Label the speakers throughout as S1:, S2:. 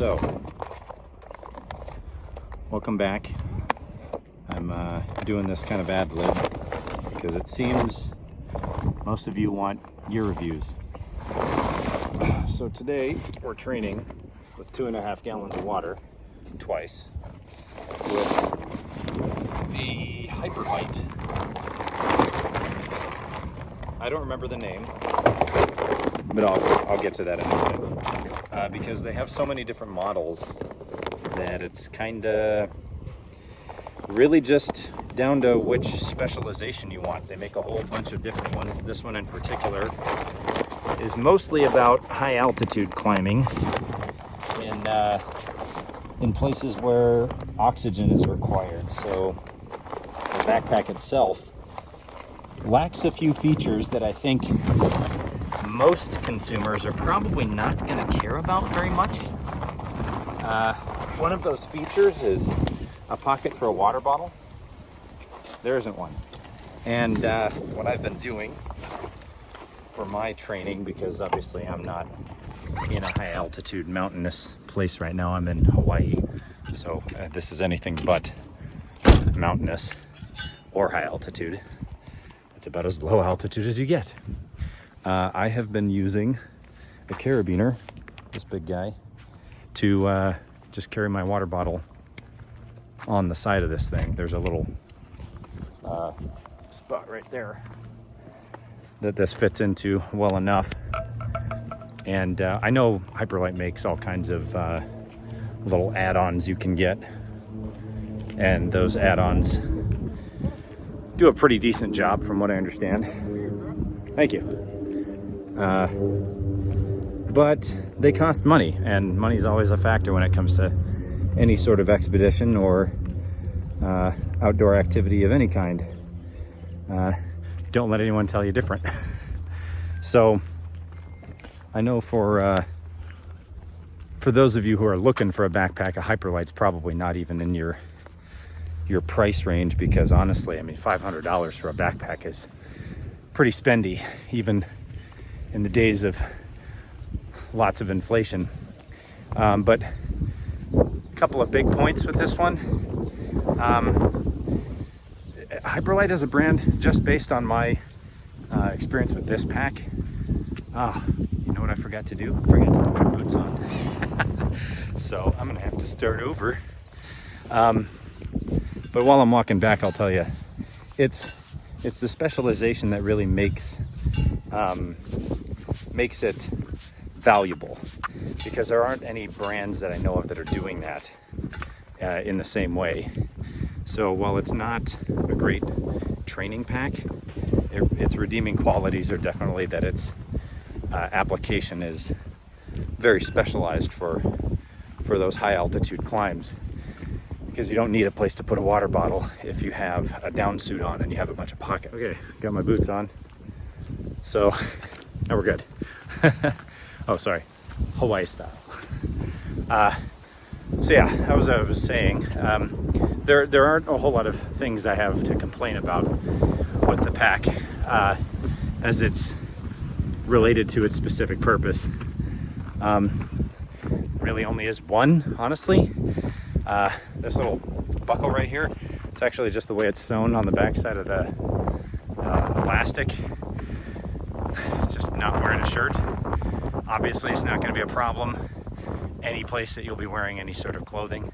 S1: So, welcome back. I'm doing this kind of ad lib because it seems most of you want gear reviews. So today we're training with 2.5 gallons of water twice with the Hyperlight. I don't remember the name, but I'll get to that in a minute. Because they have so many different models that it's kind of really just down to which specialization you want. They make a whole bunch of different ones. This one in particular is mostly about high altitude climbing in places where oxygen is required. So the backpack itself lacks a few features that I think most consumers are probably not going to care about very much. One of those features is a pocket for a water bottle. There isn't one. And what I've been doing for my training, because obviously I'm not in a high altitude mountainous place right now, I'm in Hawaii, so this is anything but mountainous or high altitude. It's about as low altitude as you get. I have been using a carabiner, this big guy, to just carry my water bottle on the side of this thing. There's a little spot right there that this fits into well enough. And I know Hyperlight makes all kinds of little add-ons you can get, and those add-ons do a pretty decent job from what I understand. Thank you. But they cost money, and money is always a factor when it comes to any sort of expedition or outdoor activity of any kind. Don't let anyone tell you different. So I know for those of you who are looking for a backpack, a Hyperlight's probably not even in your price range, because honestly, I mean, $500 for a backpack is pretty spendy, even in the days of lots of inflation. But a couple of big points with this one. Hyperlight is a brand just based on my experience with this pack. You know what I forgot to do? I forgot to put my boots on. So I'm gonna have to start over. But while I'm walking back, I'll tell you, it's the specialization that really makes it valuable, because there aren't any brands that I know of that are doing that in the same way. So while it's not a great training pack, its redeeming qualities are definitely that its application is very specialized for those high altitude climbs, because you don't need a place to put a water bottle if you have a down suit on and you have a bunch of pockets. Okay, got my boots on. So now we're good. Oh, sorry, Hawaii style. So yeah, as I was saying, there aren't a whole lot of things I have to complain about with the pack, as it's related to its specific purpose. Really only is one, honestly. This little buckle right here, it's actually just the way it's sewn on the back side of the elastic. Just not wearing a shirt. Obviously, it's not going to be a problem any place that you'll be wearing any sort of clothing.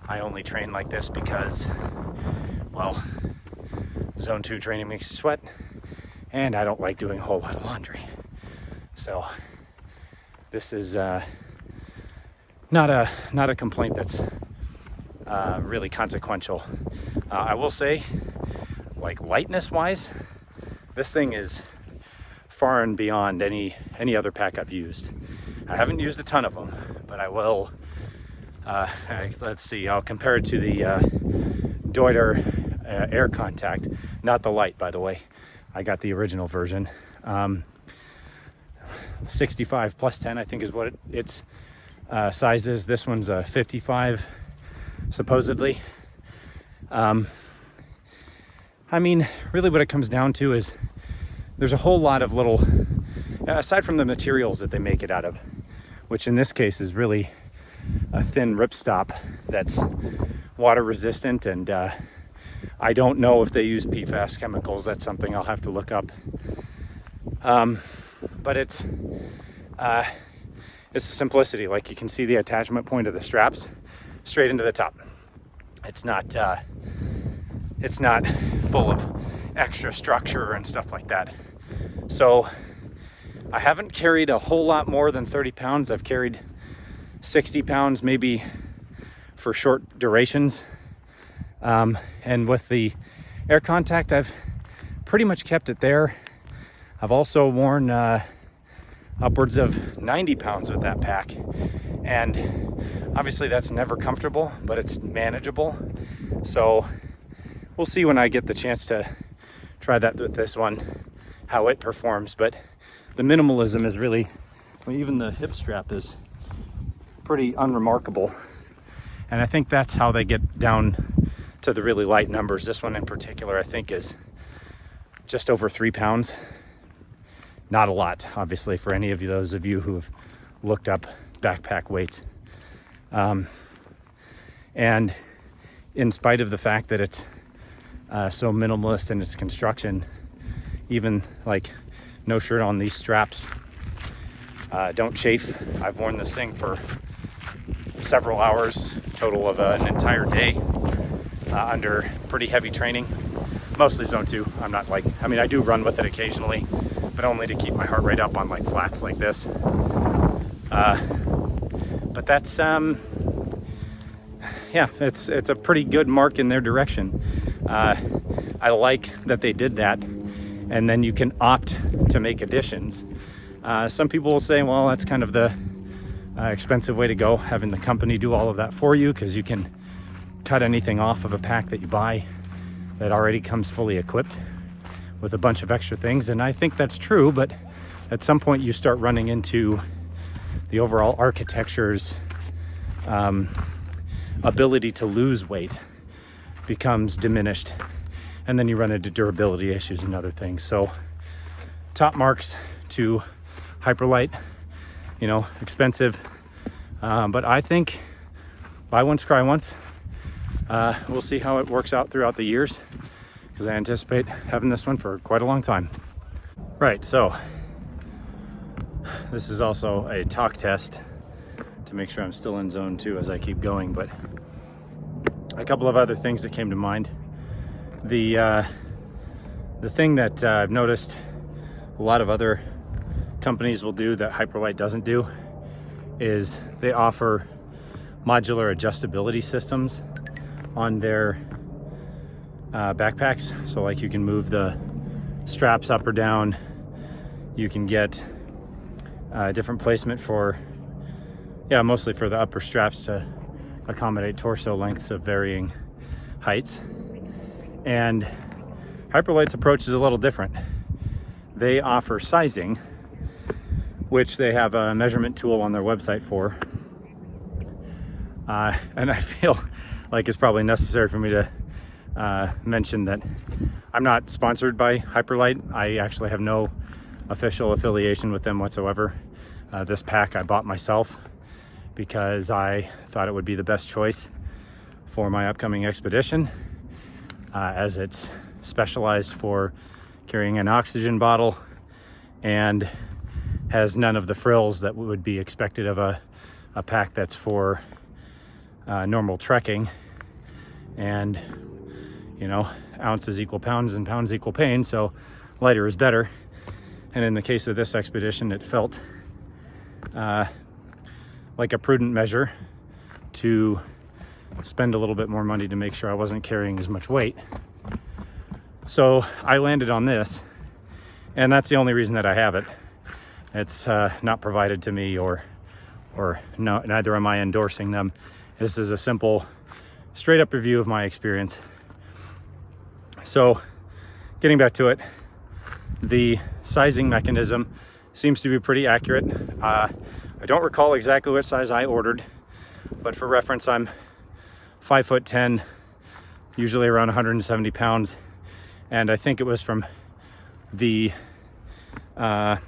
S1: I only train like this because, well, zone 2 training makes you sweat, and I don't like doing a whole lot of laundry. So this is not a complaint that's really consequential. I will say, like, lightness wise, this thing is far and beyond any other pack I've used. I haven't used a ton of them, but I will. Let's see, I'll compare it to the Deuter Air Contact, not the light, by the way. I got the original version. 65 plus 10, I think, is what its size is. This one's a 55, supposedly. I mean, really what it comes down to is there's a whole lot of little, aside from the materials that they make it out of, which in this case is really a thin ripstop that's water resistant, and I don't know if they use PFAS chemicals. That's something I'll have to look up. But it's the simplicity. Like, you can see the attachment point of the straps straight into the top. It's not full of extra structure and stuff like that. So I haven't carried a whole lot more than 30 pounds. I've carried 60 pounds maybe for short durations. And with the air contact, I've pretty much kept it there. I've also worn upwards of 90 pounds with that pack. And obviously that's never comfortable, but it's manageable. So we'll see when I get the chance to try that with this one, how it performs. But the minimalism is really, well, even the hip strap is pretty unremarkable. And I think that's how they get down to the really light numbers. This one in particular, I think, is just over 3 pounds. Not a lot, obviously, for any of those of you who have looked up backpack weights. And in spite of the fact that it's so minimalist in its construction, even like no shirt on, these straps don't chafe. I've worn this thing for several hours, total of an entire day, under pretty heavy training, mostly zone 2. I'm not like, I mean, I do run with it occasionally, but only to keep my heart rate up on like flats like this. But that's, yeah, it's a pretty good mark in their direction. I like that they did that, and then you can opt to make additions. Some people will say, well, that's kind of the expensive way to go, having the company do all of that for you, because you can cut anything off of a pack that you buy that already comes fully equipped with a bunch of extra things. And I think that's true, but at some point you start running into the overall architecture's ability to lose weight becomes diminished, and then you run into durability issues and other things. So top marks to Hyperlight, you know, expensive, but I think buy once, cry once. We'll see how it works out throughout the years, because I anticipate having this one for quite a long time. Right, so this is also a talk test to make sure I'm still in zone 2 as I keep going, but a couple of other things that came to mind. The thing that I've noticed a lot of other companies will do that Hyperlight doesn't do is they offer modular adjustability systems on their backpacks. So like, you can move the straps up or down, you can get different placement for, yeah, mostly for the upper straps to accommodate torso lengths of varying heights. And Hyperlight's approach is a little different. They offer sizing, which they have a measurement tool on their website for. And I feel like it's probably necessary for me to mention that I'm not sponsored by Hyperlight. I actually have no official affiliation with them whatsoever. This pack I bought myself because I thought it would be the best choice for my upcoming expedition, as it's specialized for carrying an oxygen bottle and has none of the frills that would be expected of a pack that's for normal trekking. And, you know, ounces equal pounds and pounds equal pain, so lighter is better. And in the case of this expedition, it felt like a prudent measure to spend a little bit more money to make sure I wasn't carrying as much weight. So I landed on this, and that's the only reason that I have it. It's not provided to me, or no, neither am I endorsing them. This is a simple, straight up review of my experience. So getting back to it, the sizing mechanism seems to be pretty accurate. I don't recall exactly what size I ordered, but for reference, I'm 5'10", usually around 170 pounds. And I think it was from the, I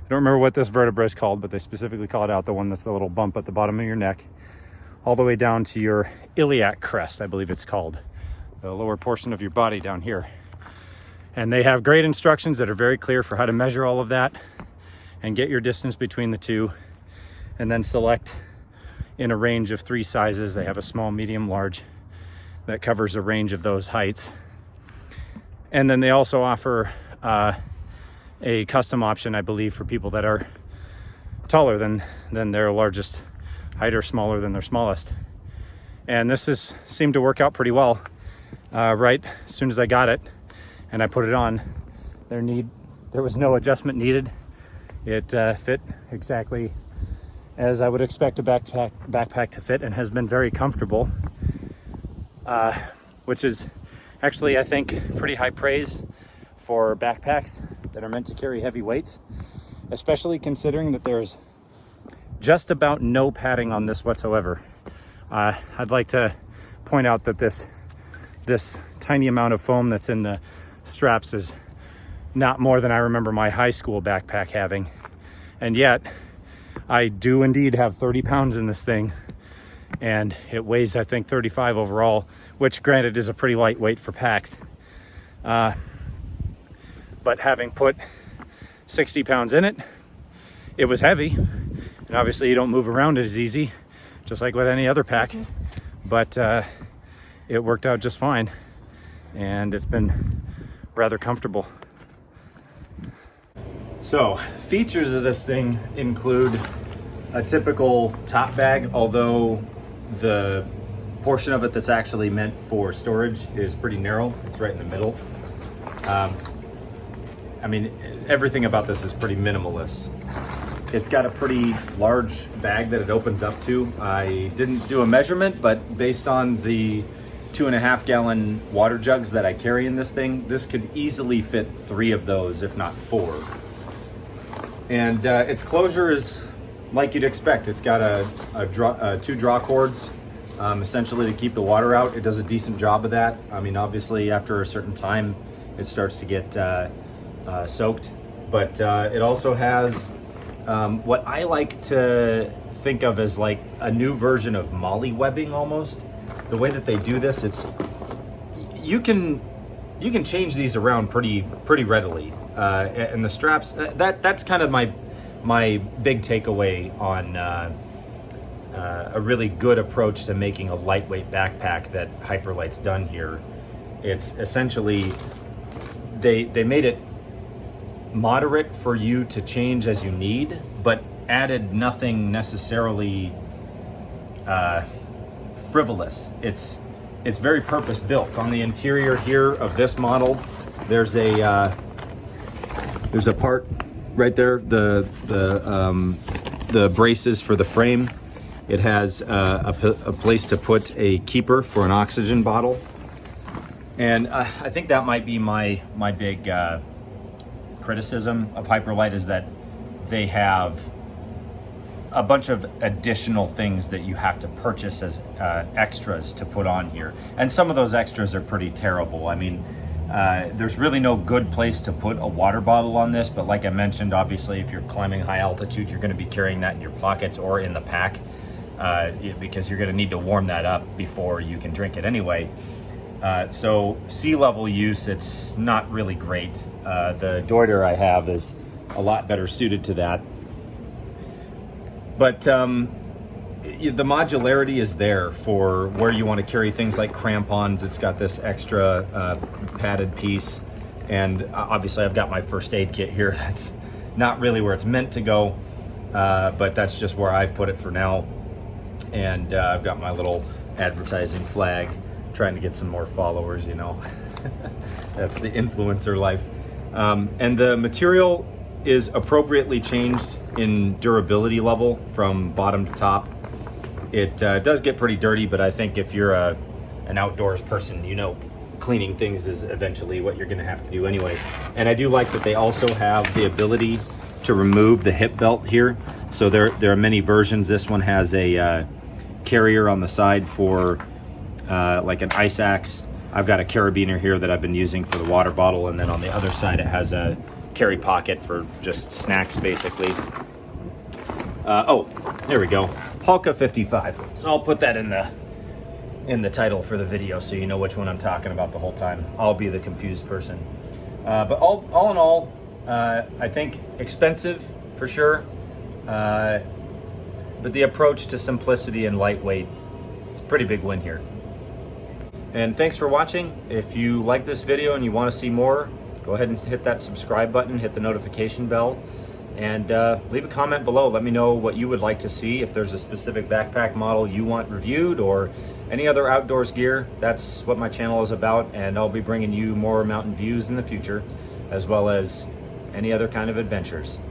S1: don't remember what this vertebra is called, but they specifically call it out, the one that's the little bump at the bottom of your neck. all the way down to your iliac crest, I believe it's called, the lower portion of your body down here. And they have great instructions that are very clear for how to measure all of that and get your distance between the two, and then select in a range of 3 sizes. They have a small, medium, large that covers a range of those heights. And then they also offer a custom option, I believe, for people that are taller than their largest height or smaller than their smallest. And this seemed to work out pretty well. Right as soon as I got it and I put it on, there was no adjustment needed. It fit exactly as I would expect a backpack to fit, and has been very comfortable, which is actually, I think, pretty high praise for backpacks that are meant to carry heavy weights, especially considering that there's just about no padding on this whatsoever. I'd like to point out that this tiny amount of foam that's in the straps is not more than I remember my high school backpack having. And yet, I do indeed have 30 pounds in this thing, and it weighs, I think, 35 overall, which granted is a pretty lightweight for packs. But having put 60 pounds in it, it was heavy. And obviously you don't move around it as easy, just like with any other pack. But it worked out just fine, and it's been rather comfortable. So, features of this thing include a typical top bag, although the portion of it that's actually meant for storage is pretty narrow. It's right in the middle. I mean, everything about this is pretty minimalist. It's got a pretty large bag that it opens up to. I didn't do a measurement, but based on the 2.5 gallon water jugs that I carry in this thing, this could easily fit 3 of those, if not 4. And its closure is like you'd expect. It's got 2 draw cords, essentially to keep the water out. It does a decent job of that. I mean, obviously after a certain time, it starts to get soaked, but it also has what I like to think of as like a new version of molly webbing almost. The way that they do this, you can change these around pretty readily, and the straps, that's kind of my big takeaway on a really good approach to making a lightweight backpack that Hyperlight's done here. It's essentially they made it moderate for you to change as you need, but added nothing necessarily frivolous. It's very purpose built. On the interior here of this model, there's a part right there, the braces for the frame. It has a place to put a keeper for an oxygen bottle, and I think that might be my big criticism of Hyperlight, is that they have a bunch of additional things that you have to purchase as extras to put on here. And some of those extras are pretty terrible. I mean, there's really no good place to put a water bottle on this, but like I mentioned, obviously if you're climbing high altitude, you're gonna be carrying that in your pockets or in the pack, because you're gonna need to warm that up before you can drink it anyway. So sea level use, it's not really great. The Deuter I have is a lot better suited to that. But the modularity is there for where you want to carry things like crampons. It's got this extra padded piece. And obviously I've got my first aid kit here. That's not really where it's meant to go, but that's just where I've put it for now. And I've got my little advertising flag, trying to get some more followers, you know. That's the influencer life. And the material is appropriately changed in durability level from bottom to top. It does get pretty dirty, but I think if you're an outdoors person, you know, cleaning things is eventually what you're gonna have to do anyway. And I do like that they also have the ability to remove the hip belt here. So there are many versions. This one has a carrier on the side for like an ice axe. I've got a carabiner here that I've been using for the water bottle, and then on the other side it has a carry pocket for just snacks basically. Oh, there we go. Halka 55. So I'll put that in the title for the video so you know which one I'm talking about the whole time. I'll be the confused person. But all in all, I think expensive for sure. But the approach to simplicity and lightweight is a pretty big win here. And thanks for watching. If you like this video and you want to see more, go ahead and hit that subscribe button, hit the notification bell, and leave a comment below. Let me know what you would like to see. If there's a specific backpack model you want reviewed or any other outdoors gear, that's what my channel is about, and I'll be bringing you more mountain views in the future, as well as any other kind of adventures.